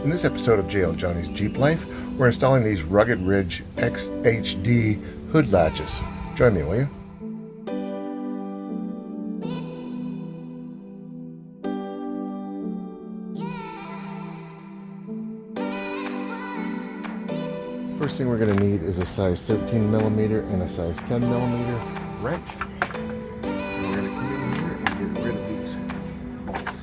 In this episode of JL Johnny's Jeep Life, we're installing these Rugged Ridge XHD hood latches. Join me, will you? First thing we're going to need is a size 13mm and a size 10mm wrench. And we're going to come in here and get rid of these bolts.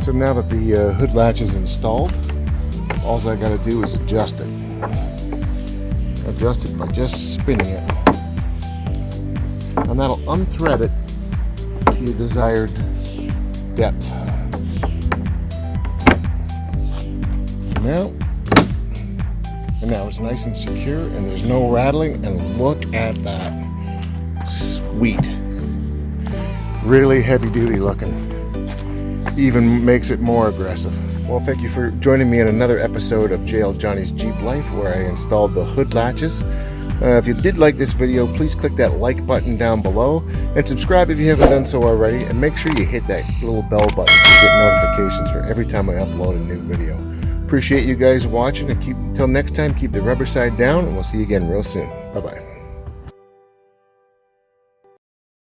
So now that the hood latch is installed, all I got to do is adjust it. Adjust it by just spinning it. And that'll unthread it to your desired depth. Now it's nice and secure and there's no rattling, and look at that. Sweet. Really heavy duty looking. Even makes it more aggressive. Well, thank you for joining me in another episode of JL Johnny's Jeep Life, where I installed the hood latches. If you did like this video, please click that like button down below and subscribe if you haven't done so already, and make sure you hit that little bell button to get notifications for every time I upload a new video. Appreciate you guys watching, and until next time, keep the rubber side down, and we'll see you again real soon. Bye bye.